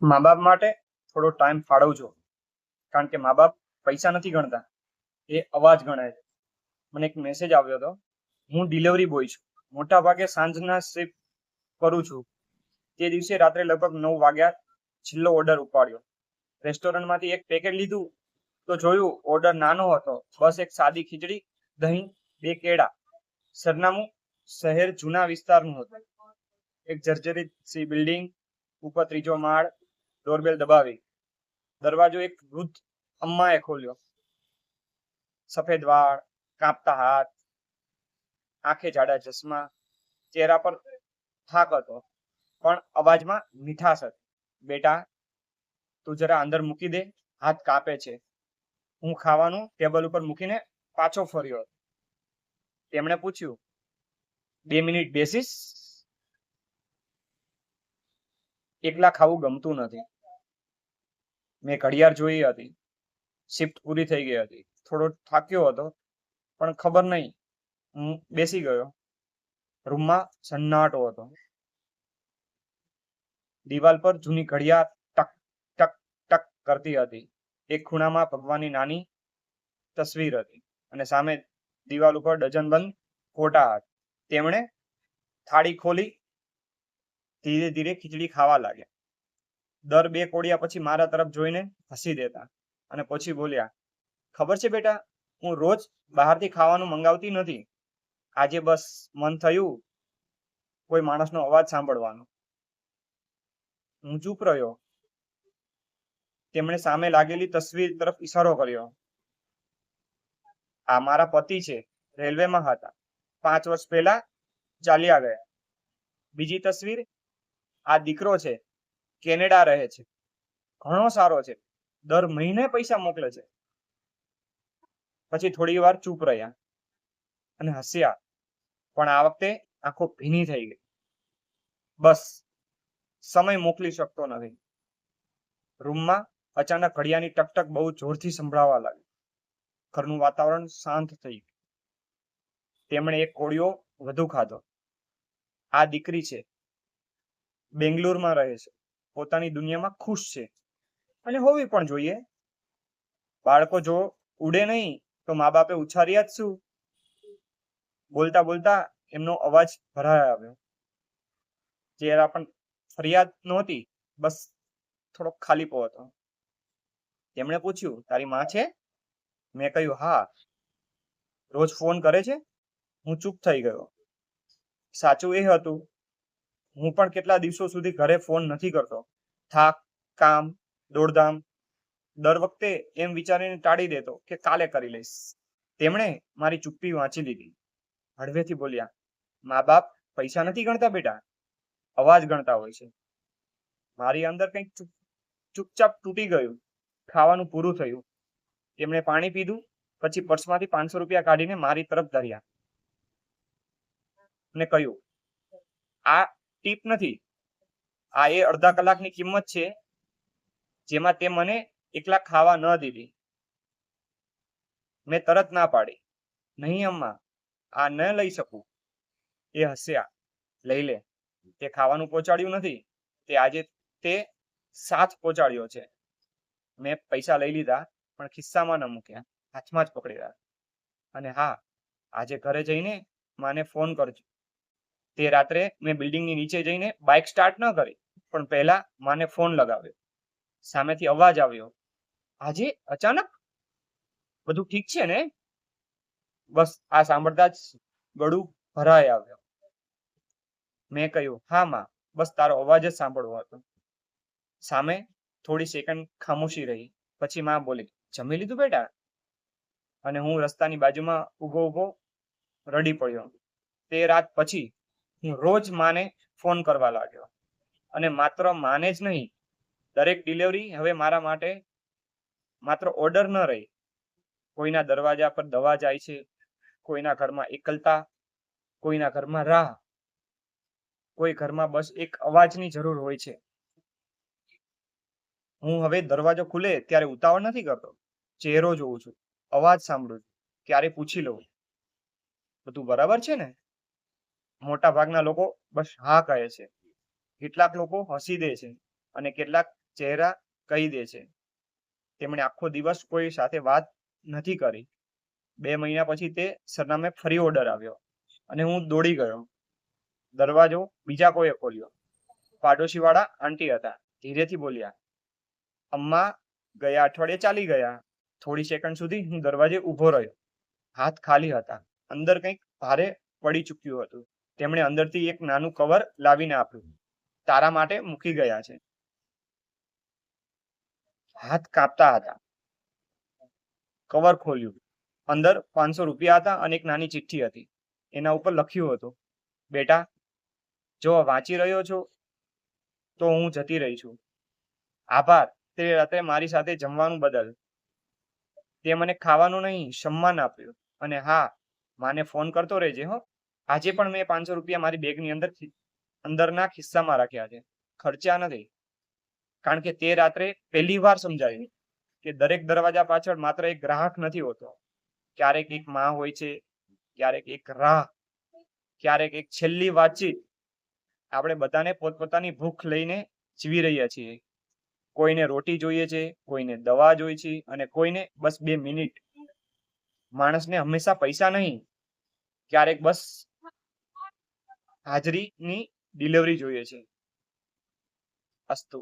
મા બાપ માટે થોડો ટાઈમ ફાળવજો, કારણ કે મા બાપ પૈસા નથી ગણતા, એ અવાજ ગણે છે. મને એક મેસેજ આવ્યો હતો. હું ડિલિવરી બોય છું, મોટા ભાગે સાંજના શિફ્ટ કરું છું. તે દિવસે રાત્રે લગભગ 9 વાગ્યા છેલ્લો ઓર્ડર ઉપાડ્યો. રેસ્ટોરન્ટમાંથી એક પેકેટ લીધું તો જોયું ઓર્ડર નાનો હતો, બસ એક સાદી ખીચડી, દહીં, 2 કેળા. સરનામું શહેર જૂના વિસ્તારનું હતું. એક જર્જરિત સી બિલ્ડિંગ, ઉપર 3જો માળ. ડોરબેલ દબાવી. દરવાજો એક વૃદ્ધ અમ્માએ ખોલ્યો. સફેદ વાળ, કાંપતા હાથ, આંખે જાડા ચશ્મા. ચહેરા પર થાક હતો, પણ અવાજમાં મીઠાશ હતી. બેટા, તું જરા અંદર મૂકી દે, હાથ કાપે છે. હું ખાવાનું ટેબલ ઉપર મૂકીને પાછો ફર્યો. તેમણે પૂછ્યું, 2 મિનિટ બેસીશ? એકલા ખાવું ગમતું નથી. મેં ઘડિયાળ જોઈ હતી. શિફ્ટ પૂરી થઈ ગઈ હતી. થોડો થાક્યો હતો, પણ ખબર નહીં, હું બેસી ગયો. રૂમમાં સન્નાટો હતો. દિવાલ પર જૂની ઘડિયાળ ટક ટક ટક કરતી હતી. એક ખૂણામાં ભગવાનની નાની તસવીર હતી, અને સામે દિવાલ ઉપર ડઝનબંધ ફોટા હતા. તેમણે થાળી ખોલી, ધીરે ધીરે ખીચડી ખાવા લાગ્યા. દર 2 કોડિયા પછી મારા તરફ જોઈને હસી દેતા, અને પછી બોલ્યા, ખબર છે બેટા, હું રોજ બહારથી ખાવાનું મંગાવતી નથી. આજે બસ મન થયું કોઈ માણસનો અવાજ સાંભળવાનો. હું ચૂપ રહ્યો. તેમણે સામે લાગેલી તસવીર તરફ ઈશારો કર્યો. આ મારા પતિ છે, રેલવેમાં હતા, 5 વર્ષ પહેલા ચાલ્યા ગયા. બીજી તસવીર, આ દીકરો છે, કેનેડા રહે છે, ઘણો સારો છે, દર મહિને પૈસા મોકલે છે. પછી થોડી વાર ચૂપ રહ્યા અને હસ્યા, પણ આ વખતે આંખો ભીની થઈ ગઈ. બસ, સમય મોકલી શકતો નથી. રૂમમાં અચાનક ઘડિયાળની ટકટક બહુ જોરથી સંભળાવા લાગી. ઘરનું વાતાવરણ શાંત થઈ ગયું. તેમણે એક કોળિયો વધુ ખાધો. આ દીકરી છે, બેંગ્લોરમાં રહે છે, પોતાની દુનિયામાં ખુશ છે, અને હોવી પણ જોઈએ. બાળકો જો ઉડે નહીં તો મા બાપે ઉછાર્યા જ શું? બોલતા બોલતા એમનો અવાજ ભરાઈ આવ્યો. ચહેરા પણ ફરિયાદ નહોતી, બસ થોડો ખાલીપો હતો. તેમણે પૂછ્યું, તારી માં છે? મેં કહ્યું, હા. રોજ ફોન કરે છે? હું ચૂપ થઈ ગયો. સાચું એ હતું, હું પણ કેટલા દિવસો સુધી ઘરે ફોન નથી કરતો. થાક, કામ, દોડધામ. દર વખતે એમ વિચારીને ટાળી દેતો કે કાલે કરી લઈશ. તેમણે મારી ચુપ્પી વાંચી લીધી. હળવેથી બોલ્યા, મા બાપ પૈસા નથી ગણતા બેટા, અવાજ ગણતા હોય છે. મારી અંદર કંઈક ચૂપચાપ તૂટી ગયું. ખાવાનું પૂરું થયું. તેમણે પાણી પીધું, પછી પર્સમાંથી 500 રૂપિયા કાઢીને મારી તરફ ધર્યા અને કહ્યું, આ ટીપ નથી, આ એ અડધા કલાકની કિંમત છે જેમાં તે મને એકલા ખાવા ન દીધી. મેં તરત ના પાડી, નહીં અમ્મા, આ ન લઈ શકું. એ હસ્યા, લઈ લે, તે ખાવાનું પહોંચાડ્યું નથી, તે આજે તે સાથ પહોંચાડ્યો છે. મેં પૈસા લઈ લીધા, પણ ખિસ્સામાં ન મૂક્યા, હાથમાં જ પકડી રહ્યા. અને હા, આજે ઘરે જઈને માને ફોન કરજો. તે રાત્રે મેં બિલ્ડિંગની નીચે જઈને બાઇક સ્ટાર્ટ ન કરી, પણ પહેલા માને ફોન લગાવ્યો. સામેથી અવાજ આવ્યો, આજે અચાનક? બધું ઠીક છે ને? બસ આ સાંભળતા જ ગળું ભરાઈ આવ્યો. મેં કહ્યું, હા માં, બસ તારો અવાજ જ સાંભળવો હતો. સામે થોડી સેકન્ડ ખામોશી રહી. પછી માં બોલી, જમી લીધું બેટા? અને હું રસ્તાની બાજુમાં ઊભો ઊભો રડી પડ્યો. તે રાત પછી હું રોજ માને ફોન કરવા લાગ્યો. અને માત્ર માને જ નહીં, દરેક ડિલિવરી હવે મારા માટે માત્ર ઓર્ડર ન રહી. કોઈના દરવાજા પર દવા જાય છે, કોઈના ઘરમાં એકલતા, કોઈના ઘરમાં રાહ, કોઈ ઘરમાં બસ એક અવાજની જરૂર હોય છે. હું હવે દરવાજો ખુલે ત્યારે ઉતાવળ નથી કરતો. ચહેરો જોઉં છું, અવાજ સાંભળું છું, ક્યારે પૂછી લઉં, બધું બરાબર છે ને? મોટા ભાગના લોકો બસ હા કહે છે. કેટલાક લોકો હસી દે છે, અને કેટલાક ચહેરા કહી દે છે. તેમણે આખો દિવસ કોઈ સાથે વાત નથી કરી. 2 મહિના પછી તે સરનામે ફરી ઓર્ડર આવ્યો અને હું દોડી ગયો. દરવાજો બીજા કોઈએ ખોલ્યો. પાડોશીવાળા આંટી હતા. ધીરેથી બોલ્યા, અમ્મા ગયા અઠવાડિયે ચાલી ગયા. થોડી સેકન્ડ સુધી હું દરવાજે ઊભો રહ્યો. હાથ ખાલી હતા. અંદર કંઈક ભારે પડી ચૂક્યું હતું. તેમણે અંદરથી એક નાનું કવર લાવીને આપ્યું. તારા માટે મૂકી ગયા છે. હાથ કાપતા હતા. કવર ખોલ્યું. અંદર 500 રૂપિયા હતા અને એક નાની ચિઠ્ઠી હતી. એના ઉપર લખ્યું હતું, બેટા, જો વાંચી રહ્યો છો તો હું જતી રહી છું. આભાર તે રાત્રે મારી સાથે જમવાનું બદલ. તે મને ખાવાનું નહીં, સન્માન આપ્યું. અને હા, માને ફોન કરતો રહેજે હો. આજે પણ મેં 500 રૂપિયા મારી બેગની અંદરના ખિસ્સામાં રાખ્યા છે. ખર્ચા નથી. કારણ કે તે રાત્રે પહેલી વાર સમજાયું કે દરેક દરવાજા પાછળ માત્ર એક ગ્રાહક નથી હોતો. ક્યારેક એક માં હોય છે, ક્યારેક એક રાહ, ક્યારેક એક છેલ્લી વાતચીત. આપણે બધાને પોતપોતાની ભૂખ લઈને જીવી રહ્યા છીએ. કોઈને રોટી જોઈએ છે, કોઈને દવા જોઈએ છે અને કોઈને બસ 2 મિનિટ. માણસને હંમેશા પૈસા નહીં, ક્યારેક બસ હાજરીની ડિલિવરી જોઈએ છે. અસ્તુ.